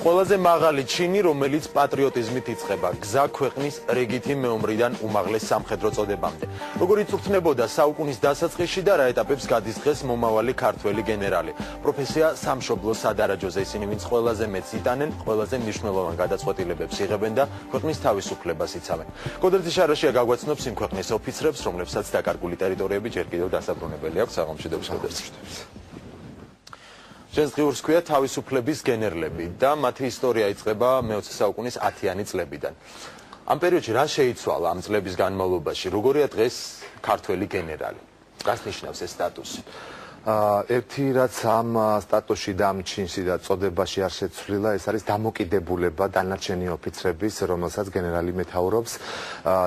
ყველაზე მაღალი ჩინი, რომელიც პატრიოტიზმით იწყება, გზა ქვეყნის რიგითი მეომრიდან უმაღლეს სამხედრო წოდებამდე. როგორ იწვრთნებოდა საუკუნის დასაწყისში და რა ეტაპებს გადისდღეს მომავალი ქართველი გენერალი. პროფესია სამშობლოს სადარაჯოზე, ისინი ვინც ყველაზე მეტს იტანენ, ყველაზე მნიშვნელოვან გადაწყვეტილებებს იღებენ და ქვეყნის თავისუფლებას იცავენ. კოდერძი შარაშია გაგვაცნობს იმ ქვეყნის ოფიცრებს, რომლებსაც დაკარგული ტერიტორიები ჯერ კიდევ დასაბრუნებელი აქვს. საღამოშიდების კოდერძი. Ჩვენს ღიურს ქვია თავისუფლების გენერლები და მათი ისტორია იწყება მე-20 საუკუნის 10-იანი წლებიდან. ამ პერიოდში რა შეიცვალა ამ წლების განმავლობაში? როგორია დღეს ქართველი გენერალი? რას ნიშნავს ეს სტატუსი? ერთი რაც ამ სტატუსში და ამ ჩინში და წოდებაში არ შეცვლილა, ეს არის დამოკიდებულება დანარჩენი ოფიცრების, რომელსაც გენერალი მეთაურობს.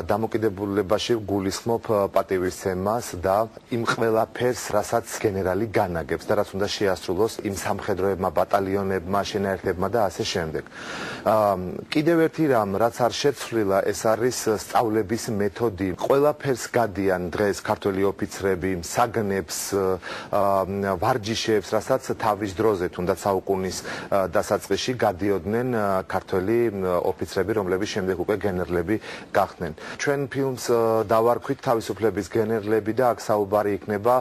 დამოკიდებულებაში გულისხმობ პატივისცემას და იმ ყველაფერს, რასაც გენერალი განაგებს და რაც უნდა შეასრულოს იმ სამხედროებმა, ბატალიონებმა, შენაერთებმა და ასე შემდეგ. კიდევ ერთი რამ, რაც არ შეცვლილა, ეს არის სწავლების მეთოდი. ყველაფერს გადიან დღეს ქართველი ოფიცრები, საგნებს, ვარჯიშებს, რასაც თავის დროზე, თუნდაც საუკუნის დასაწყისში გადიოდნენ ქართველი ოფიცრები, რომლების შემდეგ უკვე გენერლები გახდნენ. ჩვენ ფილმს დავარქვით თავისუფლების გენერლები და აქ საუბარი იქნება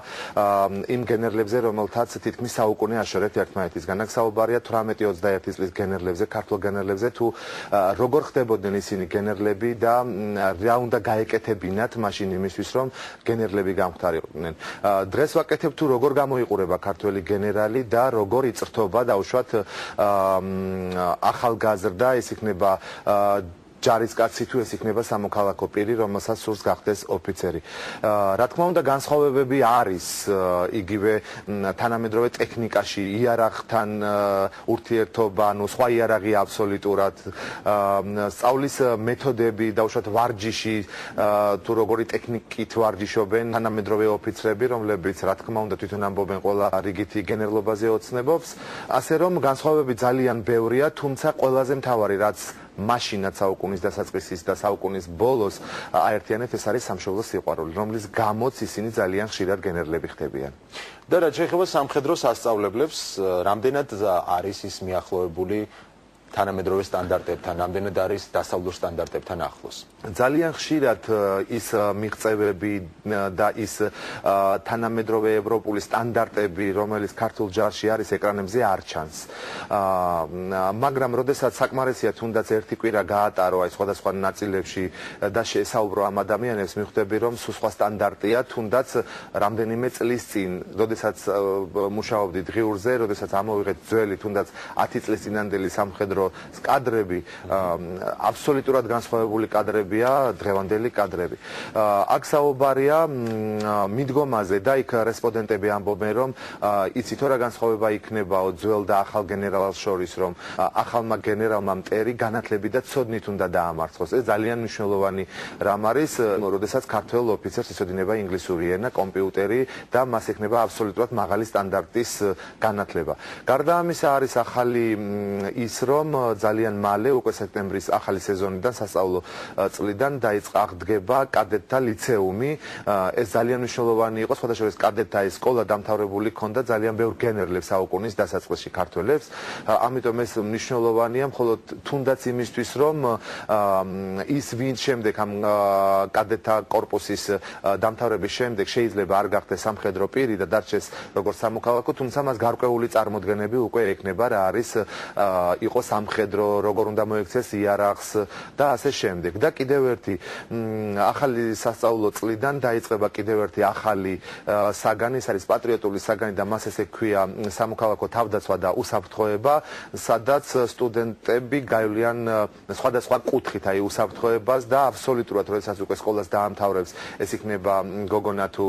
იმ გენერლებზე, რომელთაც თითქმის საუკუნე აშორეთ ერთმანეთისგან. აქ საუბარია 18-21 წლის გენერლებზე, ქართველ გენერლებზე, თუ როგორ ხდებოდნენ ისინი გენერლები და რა უნდა გაეკეთებინათ მაშინ იმისთვის, რომ გენერლები გამختარიყვნენ. დღეს ვაკეთებ თუ როგორ გამოიყურება ქართველი გენერალი და როგორ იწრთობა დაუშვათ ახალგაზრდა, ეს იქნება ჯარისკაცი თუ ეს იქნება სამოქალაქო პირი, რომელსაც სურს გახდეს ოფიცერი. რა თქმა უნდა, განსხვავებები არის იგივე თანამედროვე ტექნიკაში, იარაღთან ურთიერთობა, ანუ სხვა იარაღი აბსოლუტურად, სწავლის მეთოდები, დაუშვათ ვარჯიში, თუ როგორი ტექნიკით ვარჯიშობენ თანამედროვე ოფიცრები, რომლებიც რა თქმა უნდა თვითონ ამბობენ ყველა რიგითი გენერლობაზე ოცნებობს, ასე რომ განსხვავებები ძალიან ბევრია, თუმცა ყველაზე მთავარი რაც მაშინაც საუკუნის დასაწყისის და საუკუნის ბოლოს აერთიანებს, ეს არის სამშობლოს სიყვარული, რომლის გამოც ისინი ძალიან ხშირად გენერლები ხდებიან. და რაც შეეხება სამხედრო სასწავლებლებს, რამდენად არის ის მიახლოებული თანამედროვე სტანდარტებთან, რამდენად არის დასავლურ სტანდარტებთან ახლოს? ძალიან ხშირად ის მიღწევები და ის თანამედროვე ევროპული სტანდარტები, რომელიც ქართულ ჯარში არის, ეკრანებზე არ ჩანს. მაგრამ როდესაც საკმარისია თუნდაც ერთი კვირა გაატარო აი სხვადასხვა ნაწილებში და შეესაუბრო ამ ადამიანებს, მიხვდები რომ სულ სხვა სტანდარტია, თუნდაც რამდენიმე წლის წინ, როდესაც მუშაობდით ღიურზე, როდესაც ამოვიღეთ ძველი თუნდაც 10 წლის წინანდელი სამხედრო კადრები, აბსოლუტურად განსხვავებული კადრებია დღევანდელი კადრები. აქ საუბარია მიდგომაზე და იქ რესპონდენტები ამბობენ, რომ იცით რა განსხვავება იქნებაო ძველ და ახალ გენერალს შორის, რომ ახალმა გენერალმა მტერი განათლებით და ცოდნით უნდა დაამარცხოს. ეს ძალიან მნიშვნელოვანი რამ არის, როდესაც ქართველ ოფიცერს იცოდინება ინგლისური ენა, კომპიუტერი და მას ექნება აბსოლუტურად მაღალი სტანდარტის განათლება. გარდა ამისა არის ახალი ის, რომ ძალიან მალე უკვე სექტემბრის ახალი სეზონიდან სასწავლო წლიდან აღდგება კადეტთა ლიცეუმი. ეს ძალიან მნიშვნელოვანი იყო, სხვადასხვა კადეტთა ეს სკოლა დამთავრებული ჰქონდა ძალიან ბევრ გენერლებს საუკუნის დასაწყისში ქართველებს. ამიტომ ეს მნიშვნელოვანია, მხოლოდ თუნდაც იმისთვის, რომ ის ვინც შემდეგ ამ კადეტთა კორპუსის დამთავრების შემდეგ შეიძლება არ გახდეს სამხედრო პირი და დარჩეს როგორც სამოქალაქო, თუმცა მას გარკვეული წარმოდგენები უკვე ექნება რა არის იყო სამხედრო, როგორ უნდა მოექცეს იარაღს და ასე შემდეგ. და კიდევ ერთი ახალი სასწავლო წლიდან დაიწყება კიდევ ერთი ახალი საგანი, ეს არის პატრიოტული საგანი და მას ესე ქვია სამოქალაქო თავდაცვა და უსაფრთხოება, სადაც სტუდენტები გაივლიან სხვადასხვა კუთხით აი უსაფრთხოებას და აბსოლუტურად როდესაც უკვე სკოლას დაამთავრებს, ეს იქნება გოგონა თუ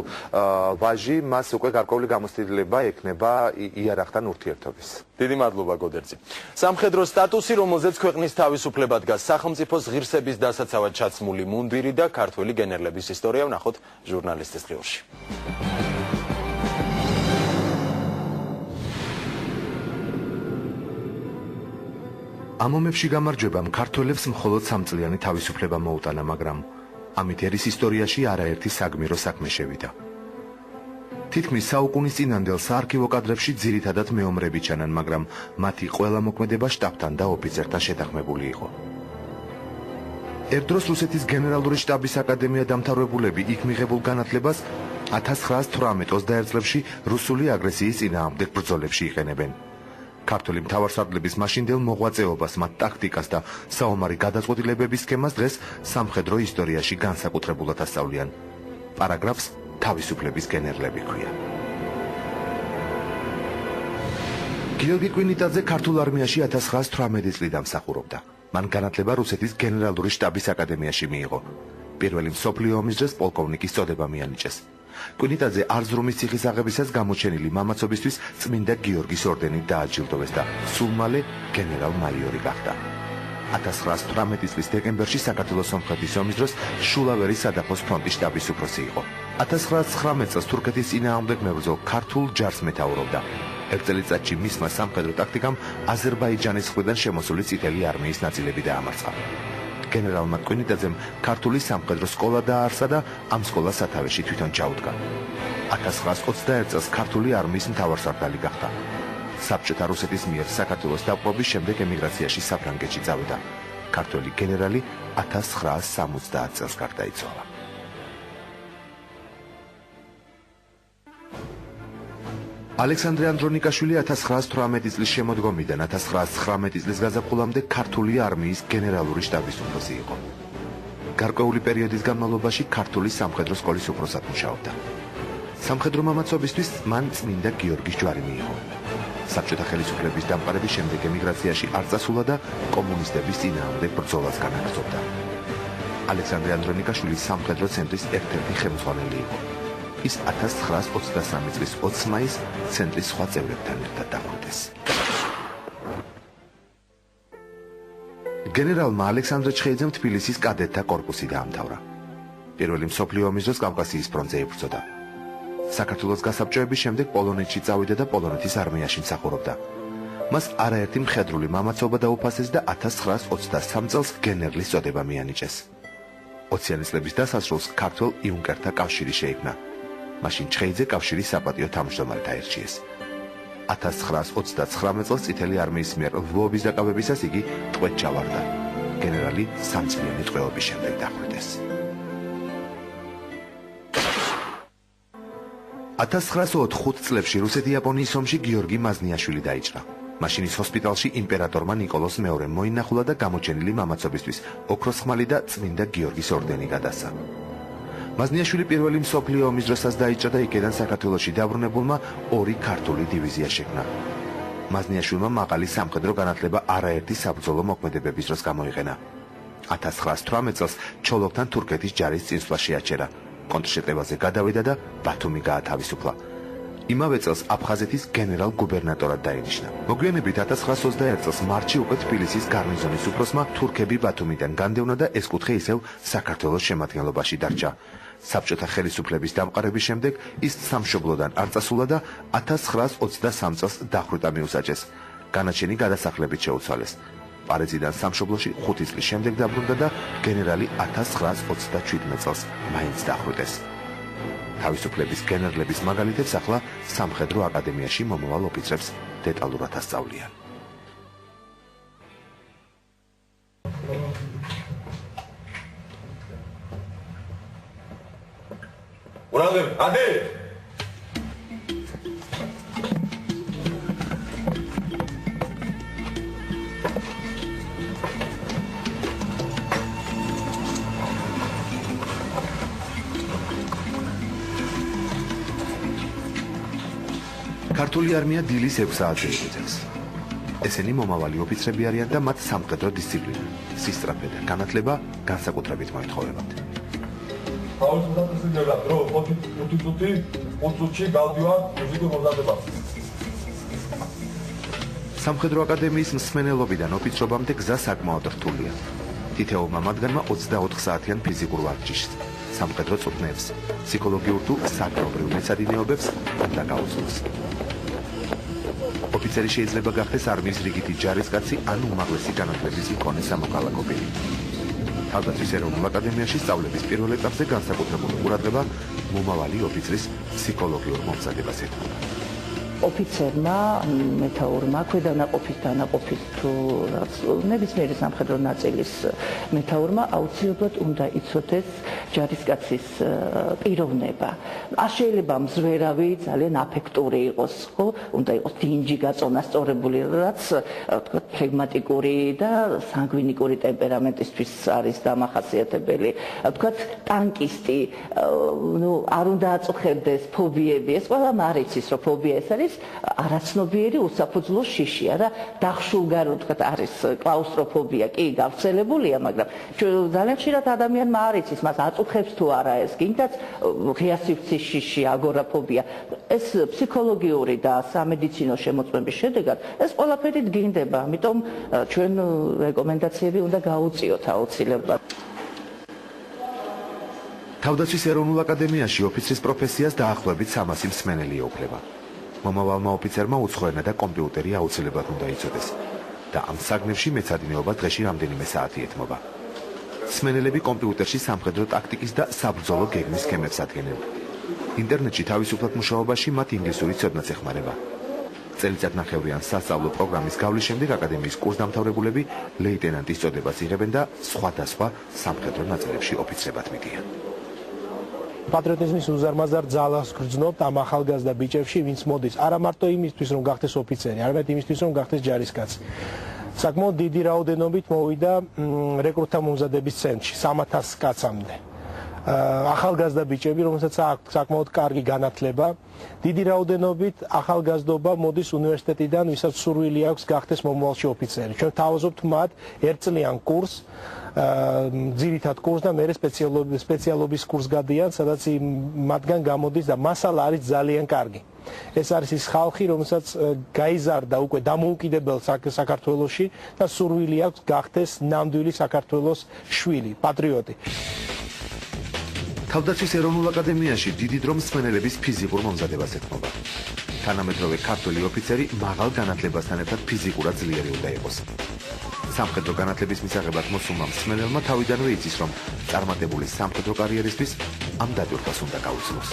ვაჟი, მას უკვე გარკვეული გამოცდილება ექნება იარაღთან ურთიერთობის. დიდი მადლობა გოდერძი. სამხედრო სტატუსი, რომელზეც ქვეყნის თავისუფლება დგას, სახელმწიფოს ღირსების დასაცავად ჩაცმული მუნდირი და ქართველი გენერლების ისტორია ვნახოთ ჟურნალისტის ღიურში. ამ ომებში გამარჯვებამ ქართველებს მხოლოდ 3 წლიანი თავისუფლება მოუტანა, მაგრამ ამით ერის ისტორიაში არაერთი საგმირო საქმე შევიდა. თითქმის საუკუნის წინანდელ საარქივო კადრებში ძირითადად მეომრები ჩანან, მაგრამ მათი ყველა მოქმედება შტაბთან და ოფიცერთან შეთანხმებული იყო. ერთდროს რუსეთის გენერალური შტაბის აკადემია დამთავრებულები იქ მიღებულ განათლებას 1918-21 წლებში რუსული აგრესიის წინააღმდეგ ბრძოლებში იყენებენ. ქართული მთავარსარდლების მაშინდელ მოღვაწეობას, მათ ტაქტიკას და საომარი გადაწყვეტილებების სქემას დღეს სამხედრო ისტორიაში განსაკუთრებულად ასწავლიან. პარაგრაფს თავისუფლების გენერლები ქვია. გიორგი კვინიტაძე ქართულ არმიაში 1918 წლიდან მსახურობდა. მან განათლება რუსეთის გენერალური შტაბის აკადემიაში მიიღო. პირველი მსოფლიო ომის დროს პოლკოვნიკის წოდება მიანიჭეს. კვინიტაძე არზრუმის ციხის აღებისას გამოჩენილი მამაცობისთვის წმინდა გიორგის ორდენით დააჯილდოვეს და სულ მალე გენერალ-მაიორი გახდა. 1918 წლის დეკემბერში საქართველოს სომხეთის ომის დროს შულავერის სადაფოს ფრონტის შტაბის უფროსი იყო. 1919 წელს თურქეთის წინააღმდეგ მებრძოლ ქართულ ჯარს მეთაურობდა. ერთ წელიწადში მისმა სამხედრო ტაქტიკამ აზერბაიჯანის მხრიდან შემოსული წითელი არმიის ნაწილები დაამარცხა. გენერალმა კვინიტაძემ ქართული სამხედრო სკოლა დააარსა და ამ სკოლას სათავეში თვითონ ჩაუდგა. 1921 წელს ქართული არმიის მთავარსარდალი გახდა. საბჭოთა რუსეთის მიერ საქართველოს დაპყრობის შემდეგ ემიგრაციაში საფრანგეთში წავიდა. ქართველი გენერალი 1970 წელს გარდაიცვალა. ალექსანდრე ანდრონიკაშვილი 1918 წლის შემოდგომიდან 1919 წლის გაზაფხულამდე ქართული არმიის გენერალური შტაბის უფროსი იყო. გარკვეული პერიოდის განმავლობაში ქართული სამხედრო სკოლის უფროსად მუშაობდა. სამხედრო მამაცობისთვის მან წმინდა გიორგის ჯვარი მიიღო. საბჭოთა ხელისუფლების დამყარების შემდეგ ემიგრაციაში არ წასულა და კომუნისტების წინააღმდეგ ბრძოლას განაგრძობდა. ალექსანდრე ანდრონიკაშვილი სამხედრო ცენტრის ერთ-ერთი ხელმძღვანელი იყო. ის 1923 წლის 20 მაისს ცენტრის სხვა წევრებთან ერთად დახვრიტეს. გენერალმა ალექსანდრე ჩხეიძემ თბილისის კადეტთა კორპუსი დაამთავრა. პირველი მსოფლიო ომის დროს კავკასიის ფრონტზე იბრძოდა. საქართველოს გასაბჭოების შემდეგ პოლონეთში წავიდა და პოლონეთის არმიაში მსახურობდა. მას არაერთი მხედრული მამაცობა დაუფასეს და 1923 წელს გენერლის წოდება მიანიჭეს. 20-იანი წლების დასასრულს ქართველ იუნკერთა კავშირი შეიქმნა. მაშინ ჩხეიძე კავშირის საპატიო თავმჯდომარედ აირჩიეს. 1929 წელს წითელი არმიის მიერ ლვოვის დაკავებისას იგი ტყვედ ჩავარდა. გენერალი სამწლიანი ტყვეობის შემდეგ დახვრიტეს. 1905 წლებში რუსეთ-იაპონიის ომში გიორგი მაზნიაშვილი დაიჭრა. მაშინ ის ჰოსპიტალში იმპერატორმა ნიკოლოზ მეორემ მოინახულა და გამოჩენილი მამაცობისთვის ოქროს ხმალი და წმინდა გიორგის ორდენი გადასცა. მაზნიაშვილი პირველი მსოფლიო ომის დროსაც დაიჭრა და იქედან საქართველოში დაბრუნებულმა ორი ქართული დივიზია შექმნა. მაზნიაშვილმა მაღალი სამხედრო განათლება არაერთი საბრძოლო მოქმედებების დროს გამოიყენა. 1918 წელს ჩოლოქთან თურქეთის ჯარის წინსვლა შეაჩერა. კონტრშეტევაზე გადავიდა და ბათუმი გაათავისუფლა. იმავე წელს აფხაზეთის გენერალ-გუბერნატორად დაინიშნა. მოგვიანებით 1921 წელს მარტში უკვე თბილისის გარნიზონის უფროსმა თურქები ბათუმიდან განდევნა და ეს კუთხე ისევ საქართველოს შემადგენლობაში დარჩა. საბჭოთა ხელისუფლების დამყარების შემდეგ ის სამშობლოდან არ წასულა და 1923 წელს დახვრიტა მიუსაჯეს. განაჩენი გადასახლებით შეუცვალეს. პარიზიდან სამშობლოში 5 წლის შემდეგ დაბრუნდა და გენერალი 1927 წელს მაინც დახვრიტეს. თავისუფლების გენერლების მაგალითებს ახლა სამხედრო აკადემიაში მომავალ ოფიცრებს დეტალურად ასწავლიან. ურალებ, ადე! ქართული არმია დილის 6 საათზე იწევს. ესენი მომავალი ოფიცრები არიან და მათ სამხედრო დისციპლინა, სისწრაფე და განათლება განსაკუთრებით მოეთხოვებათ. თავისუფლად დრო 5 წუთში გავდივარ მუსიკურ მომზადებას. სამხედრო აკადემიის მსმენელობიდან ოფიცრობამდე გზა საკმაოდ რთულია. თითოეულმა მათგანმა 24 საათიან ფიზიკურ ვარჯიშს, სამხედრო წვრთნებს, ფსიქოლოგიურ თუ საკრობრივ მეცადინეობებს უნდა გაუძლოს. ოფიცერი შეიძლება გახდეს არმიის რიგითი ჯარისკაცი ან უმაღლესი განათლების მქონე სამოქალაქო პირი. თავდაცვის ეროვნულ აკადემიაში სწავლების პირველ ეტაპზე განსაკუთრებული ყურადღება მომავალი ოფიცრის ფსიქოლოგიურ მომზადებას ეთმობა. ოფიცერმა, მეთაურმა, ქვედანაყოფის დანაყოფის თუ ნებისმიერი სამხედრო ნაწილის მეთაურმა აუცილებლად უნდა იცოდეს ჯარისკაცის პიროვნება. არ შეიძლება მზვერავი, ძალიან აფექტური იყოს, ხო? უნდა იყოს დინჯი გაწონასწორებული, რაც თქვა ფლეგმატიკური და სანგვინიკური ტემპერამენტისთვის არის დამახასიათებელი. თქვა ტანკისტი, არ უნდა აწუხებდეს ფობიები. ეს ყველამ არ იცის, რომ ფობია ეს არის არაცნობიერი უსაფუძვლო შიშია და დახშულგარო თქვა არის კლაუსტროფობია კი გავრცელებულია, მაგრამ ძალიან ხშირად ადამიანმა არ იცის მას აწუხებს თუ არა ეს გინდაც ღია სივრცის შიში, აგორაფობია. ეს ფსიქოლოგიური და სამედიცინო შემოწმების შედეგად ეს ყველაფერი დგინდება, ამიტომ ჩვენ რეკომენდაციები უნდა გაუწიოთ აუცილებლად. თავდაცვის ეროვნულ აკადემიაში ოფიცრის პროფესიას დაახლოებით 300 მსმენელი ეუფლება. მომავალმა ოფიცერმა უცხოენა და კომპიუტერი აუცილებლად უნდა იცოდეს და ამ საგნებში მეცადინეობა დღეში რამდენიმე საათი ეთმობა. მსმენელები კომპიუტერში სამხედრო ტაქტიკის და საბრძოლო გეგმის სქემებს ადგენენ. ინტერნეტში თავისუფლად მუშაობაში მათ ინგლისური ცოდნაც ეხმარება. წელიწადნახევრიან სასწავლო პროგრამის გავლის შემდეგ აკადემიის კურსდამთავრებულები ლეიტენანტის წოდებას იღებენ და სხვადასხვა სამხედრო ნაწილებში ოფიცრებად მიდიან. პატრიოტიზმის უზარმაზარ ძალას გრძნობთ ამ ახალგაზრდა ბიჭებში, ვინც მოდის არა მარტო იმისთვის, რომ გახდეს ოფიცერი, არამედ იმისთვის, რომ გახდეს ჯარისკაცი. საკმაოდ დიდი რაოდენობით მოვიდა რეკრუტთა მომზადების ცენტრში 300 კაცამდე. ახალგაზრდა ბიჭები, რომელსაც აქვს საკმაოდ კარგი განათლება, დიდი რაოდენობით ახალგაზრდობა მოდის უნივერსიტეტიდან, ვისაც სურვილი აქვს გახდეს მომავალში ოფიცერი. ჩვენ თავაზობთ მათ ერთწლიან კურსს, ძირითად კურსს და მერე სპეციალობის კურსს გადიან, სადაც მათგან გამოდის და მასალა არის ძალიან კარგი. ეს არის ის ხალხი, რომელსაც გაიზარდა უკვე დამოუკიდებელ საქართველოში და სურვილი აქვს გახდეს ნამდვილი საქართველოს შვილი, პატრიოტი. თავდაცვის ეროვნულ აკადემიაში დიდი დრო მსმენელების ფიზიკურ მომზადებას ეთმობა. თანამედროვე ქართველი ოფიცერი მაღალ განათლებასთან ერთად ფიზიკურად ძლიერი უნდა იყოს. სამხედრო განათლების მისაღებად მოსულმა მსმენელმა თავიდანვე იცის, რომ წარმატებული სამხედრო კარიერისთვის ამ დატვირთვას უნდა გაუძლოს.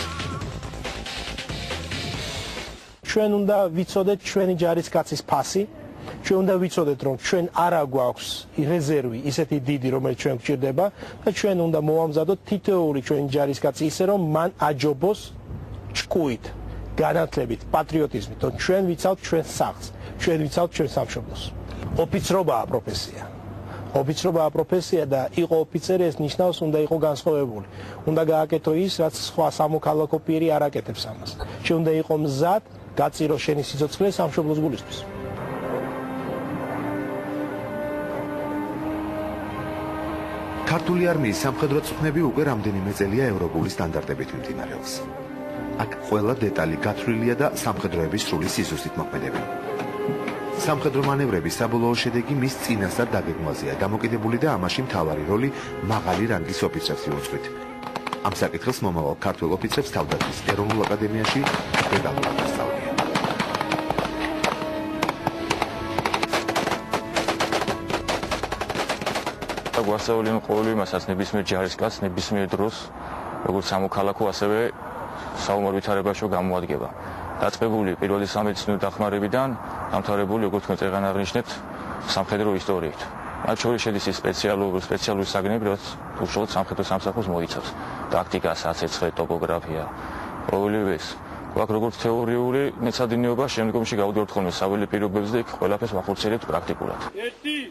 ჩვენ უნდა ვიცოდეთ ჩვენი ჯარისკაცის ფასი, ჩვენ უნდა ვიცოდეთ, რომ ჩვენ არა გვაქვს რეზერვი ისეთი დიდი, რომელიც ჩვენ გვჭირდება და ჩვენ უნდა მოვამზადოთ თითოეული ჩვენი ჯარისკაცი ისე, რომ მან აჯობოს ჭკუით, განათლებით, პატრიოტიზმით, რომ ჩვენ ვიცავთ ჩვენ სახლს, ჩვენ ვიცავთ ჩვენ სამშობლოს. ოფიცრობაა პროფესია. ოფიცრობაა პროფესია და იყო ოფიცერი ეს ნიშნავს უნდა იყო განსხვავებული. უნდა გააკეთო ის, რაც სხვა სამოქალაქო პირი არ აკეთებს ამას. ჩვენ უნდა იყო მზად გაწირო შენი სიცოცხლე სამშობლოს გულისთვის. ქართული არმიის სამხედრო წვრთნები უკვე რამდენიმე წელია ევროპული სტანდარტებით მიმდინარეობს. აქ ყველა დეტალი გათვლილია და სამხედროების სრული სიზუსტით მოქმედებენ. სამხედრო მანევრების საბოლოო შედეგი მის წინასწარ დაგეგმვაზეა დამოკიდებული და ამაში მთავარი როლი მაღალი რანგის ოფიცრებს მიუძღვით. ამ საკითხს მომავალ ქართველ ოფიცრებს თავდაცვის ეროვნულ აკადემიაში დეტალურად ასწავლიან. გვასწავლი ყოველი მასაც ნებისმიერ ჯარისკაცს ნებისმიერ დროს როგორც სამოქალაქო ასევე საომარ ვითარებაში გამოადგება. დაწყებული პირველი სამედიცინო დახმარებიდან დამთავრებული როგორც თქვენ წეგან აღნიშნეთ სამხედრო ისტორიით. მათ შორის შედის ის სპეციალური საგნები, რაც უშუალოდ სამხედრო სამსახურს მოიცავს. ტაქტიკა, საცეცხლე, ტოპოგრაფია, ყოველივეს. გვაქვს როგორც თეორიული მეცადინეობა, შემდგომში გავდივართ ხოლმე საველე პირობებზე და იქ ყველაფერს ვახორციელებთ პრაქტიკულად.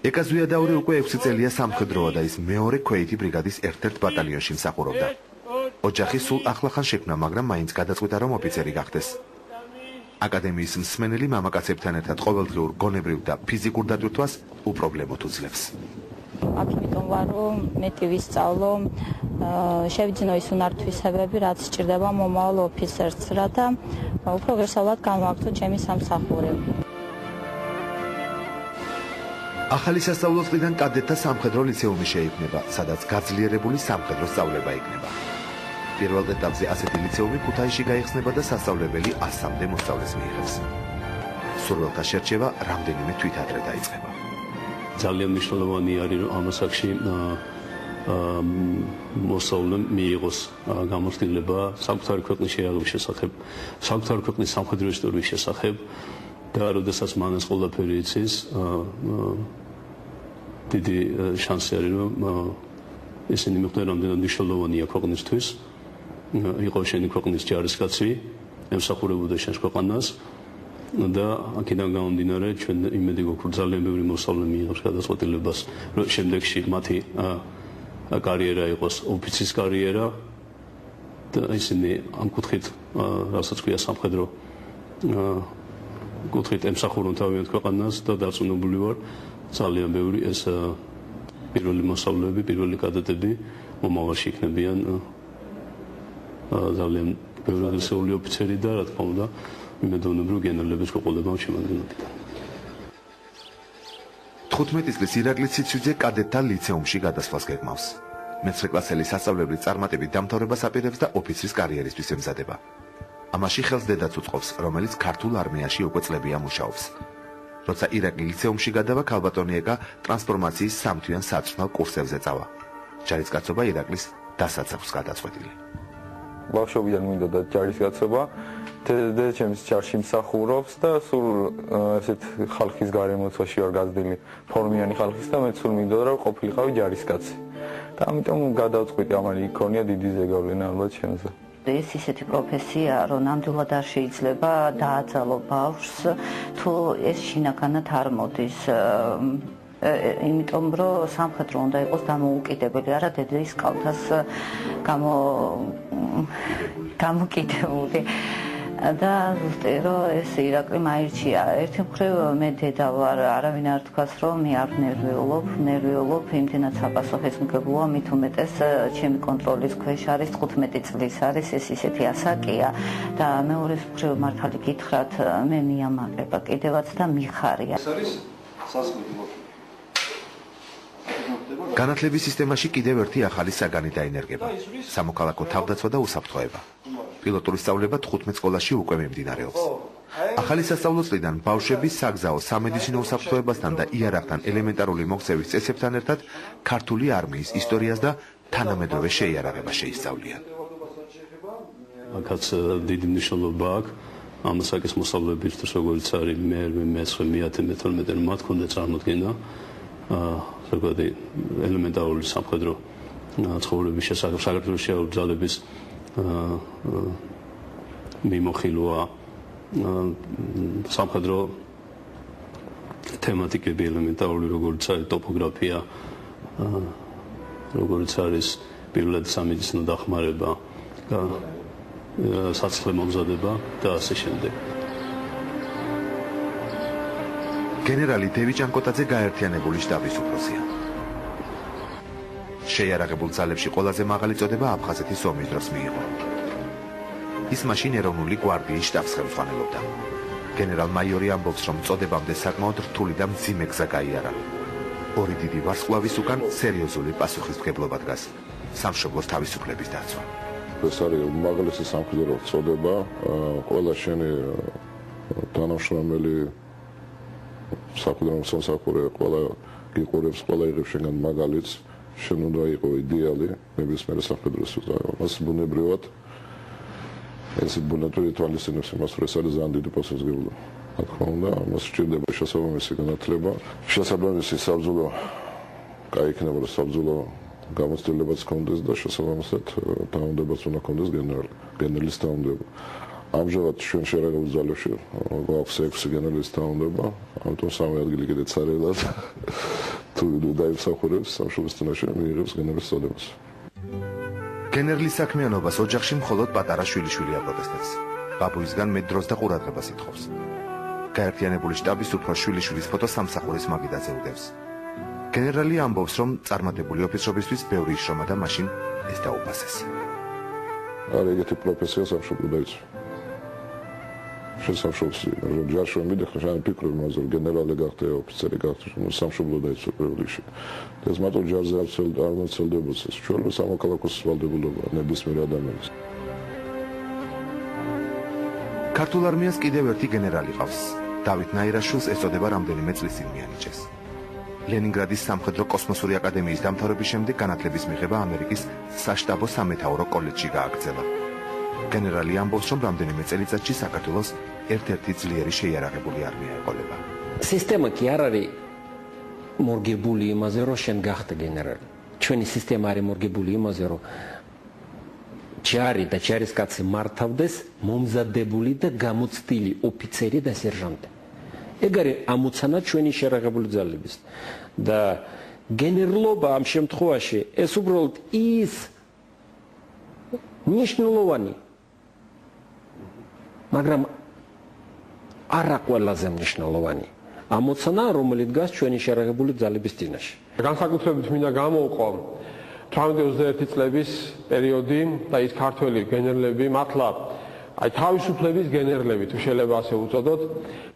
ეკა ზვიადაური უკვე 6 წელია სამხედროა და ის მეორე ქვეითი ბრიგადის ერთ-ერთ ბატალიონში მსახურობდა. ოჯახი სულ ახლახან შექმნა, მაგრამ მაინც გადაწყვიტა რომ ოფიცერი გახდეს. აკადემიის მსმენელი მამაკაცებთან ერთად ყოველდღიურ გონებრივ და ფიზიკურ დატვირთვას უპრობლემოდ უძლებს. ამიტომ ვარ რომ მეტი ვისწავლო, შევიძინო ის უნართვისებები, რაც სჭირდება მომავალ ოფიცერს, რათა უფრო ღირსეულად განვაგრძო ჩემი სამსახური. ახალი სასწავლო წლიდან კადეტთა სამხედრო ლიცეუმი შეიქმნება, სადაც გაძლიერებული სამხედრო სწავლება იქნება. პირველ ეტაპზე ასეთი ლიცეუმი ქუთაისში გაიხსნება და სასწავლებელი 100-მდე მოსწავლეს მიიღებს. სურვილთა შერჩევა რამდენიმე თვით ადრე დაიწყება. ძალიან მნიშვნელოვანი არის რომ ამ ასაკში მოსავლემ მიიღოს გამოცდილება საკუთარი ქვეყნის შეიარაღების შესახებ, საკუთარი ქვეყნის სამხედრო ისტორიის შესახებ და როდესაც მან ეს ყველაფერი იცის, დიდი შანსი არის, რომ ისინი მიხვდნენ, რამდენად მნიშვნელოვანია ქვეყნისთვის, იყო შენი ქვეყნის ჯარისკაცი, ემსახურებოდა შენს ქვეყანას და აქედან გამომდინარე ჩვენ იმედი გვაქვს, ძალიან ბევრი მოსავლე მიიღებს გადაწყვეტილებას, რომ შემდეგში მათი კარიერა იყოს ოფიცრის კარიერა და ისინი ამ კუთხით, რასაც ქვია სამხედრო კუთხით ემსახურონ თავიანთ ქვეყანას და დარწმუნებული ვარ, ძალიან ბევრი ეს პირველი მოსავლეები, პირველი კადეტები მომავალში იქნებიან ძალიან ბევრი ღირსეული ოფიცერი და რა თქმა უნდა იმედოვნებ, რომ გენერლების ყოლება შემადგენლობიდან. 15 წლის ირაკლი ციცვიძე კადეტთა ლიცეუმში გადასვლას გეგმავს. მე-19 კლასელი სასწავლებლი წარმატებით დამთავრებას აპირებს და ოფიცრის კარიერისთვის ემზადება. ამაში ხელს დედაც უწყობს, რომელიც ქართულ არმიაში უკვე წლებია მუშაობს. როცა ირაკლი ლიცეუმში გადავა, ქალბატონიეკა ტრანსფორმაციის 3-თვიან საწვრთნელ კურსებზე წავა. ჯარისკაცობა ირაკლის დასაც აქვს გადაწყვეტილი. ბავშვობიდან მინდოდა ჯარისკაცობა. დედაჩემს ჯარში მსახურობს და სულ ესეთ ხალხის გარემოცვაში ვარ გაზრდილი, ფორმიანი ხალხის და მე სულ მინდოდა რომ ყოფილიყავი ჯარისკაცი. და ამიტომ გადავწყვიტე, ამან იქონია დიდი ზეგავლენა ალბათ ჩემზე. ეს ისეთი პროფესია, რომ ნამდვილად არ შეიძლება დააძალო ბავშვს, თუ ეს შინაგანად არ მოდის. იმიტომ რომ სამხედრო უნდა იყოს დამოუკიდებელი, არა დედის კალთას გამოკიდებული. და ზუსტი რომ ეს ირაკლი მაირჩია. ერთი მხრივ მე დედა ვარ, არავინ არ თქვას რომ მე არ ნერვიულობ, იმდენად საპასუხისმგებლოა, მით უმეტეს ჩემი კონტროლის ქვეშ არის 15 წლის არის ეს ისეთი ასაკია და მეორე მხრივ მართალი გითხრათ, მე მიამაყება კიდევაც და მიხარია. ეს არის სასწავლო. განათლების სისტემაში კიდევ ერთი ახალი საგანი დაინერგება. სამოქალაქო თავდაცვა და უსაფრთხოება. პილოტური სწავლება 15 სკოლაში უკვე მიმდინარეობს. ახალი სასწავლო წლიდან ბავშვები საგზაო სამედიცინო უსაფრთხოებასთან და იარაღთან ელემენტარული მოქცევის წესებთან ერთად ქართული არმიის ისტორიას და თანამედროვე შეიარაღებას შეისწავლიან. აქაც დიდი მნიშვნელობა აქვს ამ საკითხის მოსავლეებისთვის, როგორც არის მე-9, მე-10, მე-12, მათ ქონდა წარმოდგენა ზოგადი ელემენტარული სამხედრო ცხოვრების შესახებ, საქართველოს შეიარაღებული ძალების მიმოხილვა სამხედრო თემატიკები ელემენტარული, როგორც არის ტოპოგრაფია, როგორც არის პირველად სამედიცინო დახმარება, საცხოვრე მომზადება და ასე შემდეგ. გენერალი დევი ჭანკოტაძე გაერთიანებული შტაბის უფროსია. შეიარაღებულ ძალებში ყველაზე მაღალი წოდება აფხაზეთის ომის დროს მიიღო. ის მაშინ ეროვნული გვარდიის შტაბს ხელმძღვანელობდა. გენერალ-მაიორი ამბობს, რომ წოდებამდე საკმაოდ რთული და მძიმე გზა გაიარა. ორი დიდი ვარსკვლავის უკან სერიოზული პასუხისმგებლობა დგას. სამშობლოს თავისუფლების დაცვა. ეს არის უმაღლესი სამხედრო წოდება, ყველა შენი თანამშრომელი სამხედრო მოსამსახურე ყველა გიყურებს, ყველა იღებს შენგან მაგალითს, შენ უნდა იყო იდეალი ნებისმიერ სამხედროს. მას ბუნებრივად ეს ბუნებრივი თვალისწინებს იმას, რომ ეს არის ძალიან დიდი პასუხისმგებლობა. რა თქმა უნდა, მას სჭირდება შესაბამისი განათლება, შესაბამისი საბრძოლო, გაიქნება რომ საბრძოლო გამოცდილებაც კონდეს და შესაბამისად დაუნდებაც უნდა კონდეს გენერლის დაუნდება. ამჟამად ჩვენ შეიარაღებულ ძალებში გვაქვს 6 გენერლის დაუნდება, ამიტომ სამი ადგილი კიდე ცარიელად თუ დაიმსახურებს სამშობლოს წინაშე მიიღებს გენერლის წოდებას. გენერლის საქმიანობას ოჯახში მხოლოდ პატარა შვილიშვილი აპროტესტებს. ბაბუისგან მეტ დროს და ყურადღებას ითხოვს. გაერთიანებული შტაბის უფროს შვილიშვილის ფოტო სამსახურის მაგიდაზე უდევს. გენერალი ამბობს, რომ წარმატებული ოფიცრობისთვის ბევრი შრომა და მაშინ ეს დაუფასეს. არის ეგეთი პროფესია სამშობლო დაიცვა. შესამშობლოში ჯარში მიდიხარ, შენ ფიქრობ იმაზე, რომ გენერალი გახდე, ოფიცერი გახდე, სამშობლო დაიცვა პირველ რიგში. ეს მარტო ჯარზე არ მოცელდებოდა, ეს ჩვეულებრივ სამოქალაქოს ვალდებულობა ნებისმიერ ადამიანის. ქართულ არმიას კიდევ ერთი გენერალი ყავს. დავით ნაირაშვილს ეწოდება რამდენიმე წლის წინ მიანიჭეს. ლენინგრადის სამხედრო კოსმოსური აკადემიის დამთავრების შემდეგ განათლების მიღება ამერიკის საშტაბო სამეთაურო კოლეჯში გააგრძელა. გენერალი ამბობს, რომ რამდენიმე წელიწადში საქართველოს ერთ-ერთი ძლიერი შეიარაღებული არმია ეყოლება. სისტემა კი არ არის მორგებული იმაზე, რომ შენ გახდე გენერალი. ჩვენი სისტემა არის მორგებული იმაზე, რომ ჯარი და ჯარისკაცი მართავდეს მომზადებული და გამოცდილი ოფიცერი და სერჟანტი. ეგ არის ამოცანა ჩვენი შეიარაღებული ძალების და გენერლობა ამ შემთხვევაში ეს უბრალოდ ის მნიშვნელოვანი მაგრამ არა ყველაზე მნიშვნელოვანი ამოცანა, რომელიც დგას ჩვენი შეიარაღებული ძალების წინაშე. განსაკუთრებით მინდა გამოვყო 18-21 წლების პერიოდი და ის ქართველი გენერლები, მართლა თავისუფლების გენერლები, თუ შეიძლება ასე უწოდოთ.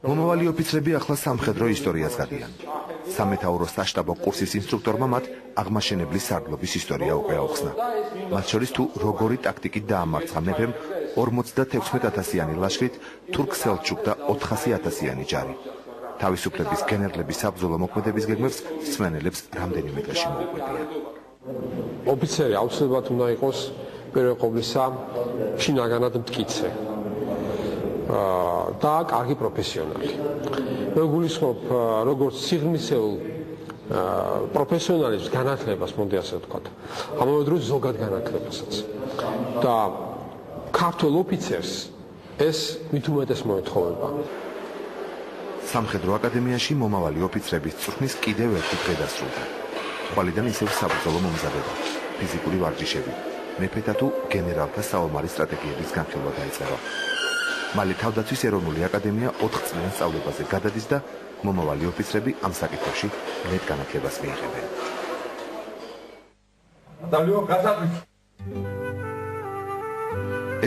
მომავალი ოფიცრები ახლა სამხედრო ისტორიას გადიან. სამეთაურო საშტაბო კურსის ინსტრუქტორმა მათ აღმაშენებლის სარდლობის ისტორია უკვე აუხსნა. მათ შორის თუ როგორი ტაქტიკით დაამარცხა მეფემ 56,000-იანი ლაშქრით თურქ-სელჩუკ და 400,000-იანი ჯარი. თავისუფლების გენერლების საბრძოლო მოქმედების გეგმებს მსმენელებს რამდენიმე დღეში მოუყვებიან. ოფიცერი აუცილებლად უნდა იყოს პირველ ყოვლისა შინაგანად მტკიცე და კარგი პროფესიონალი. მე გულისხმობ როგორც სიღრმისეულ პროფესიონალის განათლებას, მოდი ასე ვთქვათ, ამავე დროს ზოგად განათლებასაც. და ქართულ ოფიცერს ეს მით უმეტეს მოეთხოვება. სამხედრო აკადემიაში მომავალი ოფიცრების წვრთნის კიდევ ერთი დღე დასრულდა. ხვალიდან ისევ საბრძოლო მომზადება, ფიზიკური ვარჯიშები, მეფეთა თუ გენერალთა საომარი სტრატეგიების განხილვა დაიწყება. მალე თავდაცვის ეროვნული აკადემია 4 წლიან სწავლებაზე გადადის და მომავალი ოფიცრები ამ საკითხებში მეტ განათლებას მიიღებენ.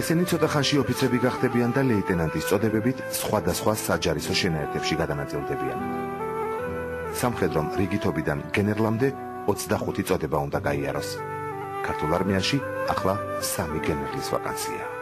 ესენი ცოტა ხანში ოფიცრები გახდებიან და ლეიტენანტის წოდებებით სხვადასხვა საჯარისო შენაერთებში გადანაწილდებიან. სამხედრომ რიგითობიდან გენერლამდე 25 წოდება უნდა გაიაროს. ქართულ არმიაში ახლა 3 გენერლის ვაკანსია.